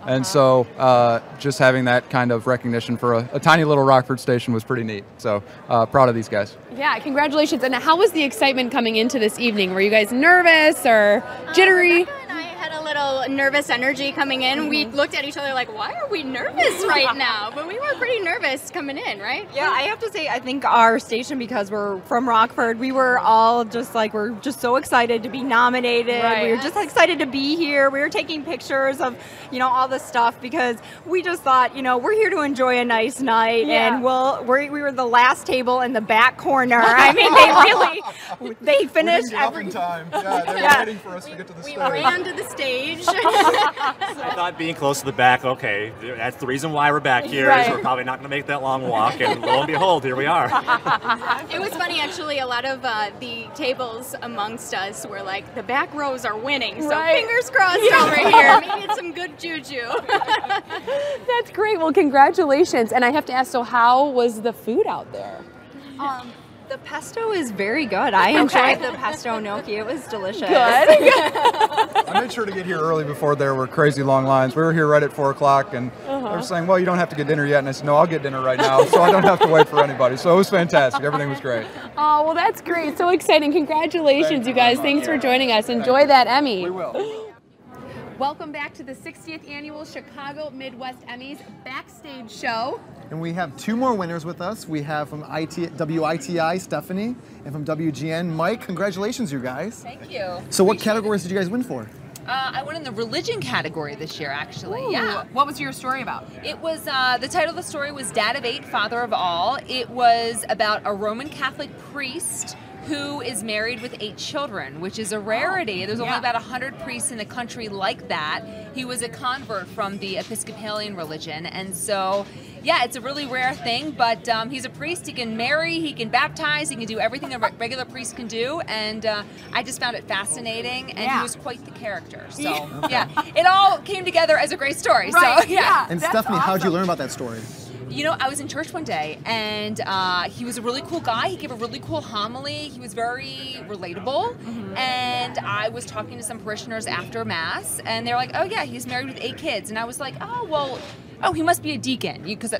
And so just having that kind of recognition for a tiny little Rockford station was pretty neat. So proud of these guys. Yeah, congratulations. And how was the excitement coming into this evening? Were you guys nervous or jittery? Rebecca and I had a little nervous energy coming in. We looked at each other like, why are we nervous right now? But we were pretty nervous coming in, right? Yeah, I have to say, I think our station, because we're from Rockford, we were all just like, we're just so excited to be nominated. Right. We were just excited to be here. We were taking pictures of, all the stuff because we just thought, we're here to enjoy a nice night, and we were the last table in the back corner. I mean, they finished every time. Yeah, they were waiting for us to get to the stage. We ran to the stage. I thought being close to the back, okay, that's the reason why we're back here. Is we're probably not going to make that long walk, and lo and behold, here we are. It was funny, actually. A lot of the tables amongst us were like, the back rows are winning, so fingers crossed over here. Maybe it's some good juju. That's great. Well, congratulations. And I have to ask, so how was the food out there? The pesto is very good. I enjoyed the pesto gnocchi. It was delicious. Good. I made sure to get here early before there were crazy long lines. We were here right at 4 o'clock, and they were saying, well, you don't have to get dinner yet. And I said, no, I'll get dinner right now, so I don't have to wait for anybody. So it was fantastic. Everything was great. Oh, well, that's great. So exciting. Congratulations, you guys. Thanks for joining us. Enjoy that Emmy. We will. Welcome back to the 60th Annual Chicago Midwest Emmys Backstage Show. And we have 2 more winners with us. We have from WITI, Stephanie, and from WGN, Mike. Congratulations, you guys. Thank you. So what categories did you guys win for? I won in the religion category this year, actually. Ooh. Yeah. What was your story about? It was, the title of the story was Dad of 8, Father of All. It was about a Roman Catholic priest who is married with 8 children, which is a rarity. There's only about 100 priests in the country like that. He was a convert from the Episcopalian religion, and so, yeah, it's a really rare thing, but he's a priest. He can marry, he can baptize, he can do everything a regular priest can do, and I just found it fascinating, and he was quite the character. So, yeah, it all came together as a great story. Right. So, yeah. And Stephanie, how did you learn about that story? I was in church one day, and he was a really cool guy. He gave a really cool homily. He was very relatable, and I was talking to some parishioners after Mass, and they're like, oh, yeah, he's married with 8 kids. And I was like, oh, well, he must be a deacon, because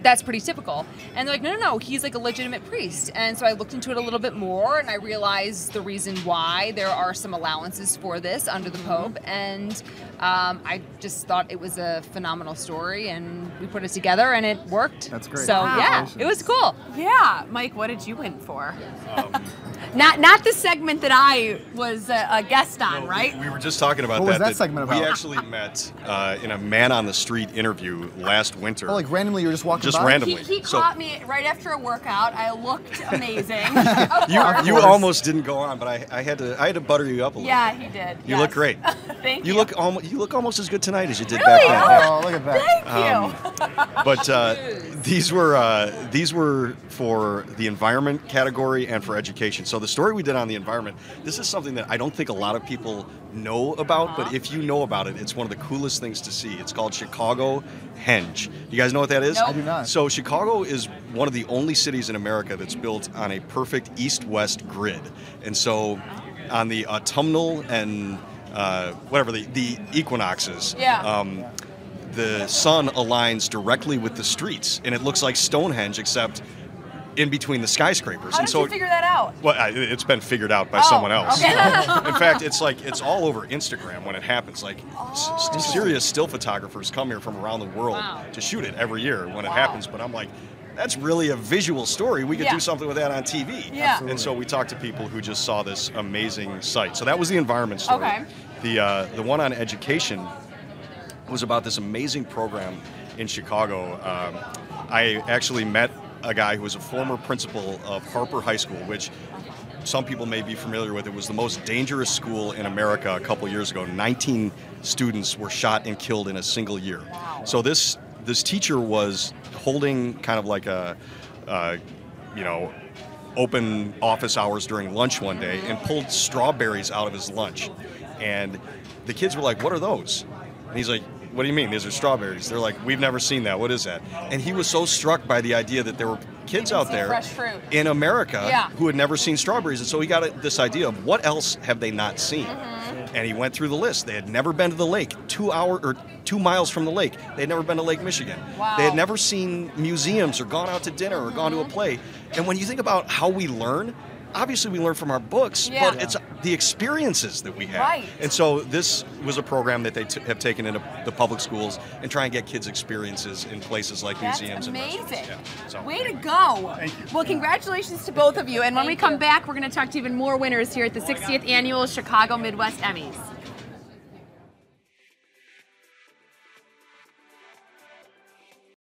that's pretty typical. And they're like, no, he's like a legitimate priest. And so I looked into it a little bit more, and I realized the reason why there are some allowances for this under the Pope, and I just thought it was a phenomenal story, and we put it together, and it worked. That's great. So yeah, it was cool. Yeah, Mike, what did you win for? Not the segment that I was a guest on, right? We were just talking about What was that segment about? We actually met in a man on the street interview last winter. Oh, like randomly you were just walking Just by? randomly. He caught me right after a workout. I looked amazing. You almost didn't go on, but I had to butter you up a little. Yeah, he did. You look great. Thank you. You look almost as good tonight as you did back then. Oh, look at that. Thank you. But these were for the environment category and for education. So the story we did on the environment, this is something that I don't think a lot of people know about, but if you know about it, it's one of the coolest things to see. It's called Chicago Henge. You guys know what that is? Nope. I do not. So Chicago is one of the only cities in America that's built on a perfect east-west grid. And so on the autumnal and the equinoxes, the sun aligns directly with the streets, and it looks like Stonehenge, except in between the skyscrapers. How did you figure that out? Well, it's been figured out by someone else. Okay. In fact, it's all over Instagram when it happens. Like, serious still photographers come here from around the world to shoot it every year when it happens. But I'm like, that's really a visual story. We could do something with that on TV. Yeah. And so we talked to people who just saw this amazing site. So that was the environment story. Okay. The one on education was about this amazing program in Chicago. I actually met a guy who was a former principal of Harper High School, which some people may be familiar with. It was the most dangerous school in America a couple years ago. 19 students were shot and killed in a single year. Wow. So this teacher was holding kind of like a, open office hours during lunch one day and pulled strawberries out of his lunch. And the kids were like, "What are those?" And he's like, "What do you mean? These are strawberries." They're like, "We've never seen that. What is that?" And he was so struck by the idea that there were kids out there fresh fruit in America who had never seen strawberries. And so he got this idea of what else have they not seen? And he went through the list. They had never been to the lake, 2 miles from the lake. They had never been to Lake Michigan. Wow. They had never seen museums or gone out to dinner or gone to a play. And when you think about how we learn, obviously we learn from our books, but it's the experiences that we have. Right. And so this was a program that they have taken into the public schools and try and get kids experiences in places like museums and amazing. restaurants. Yeah. So, Way to go. Thank you. Well, congratulations to both of you. And when we come back, we're going to talk to even more winners here at the 60th Annual Chicago Midwest Emmys.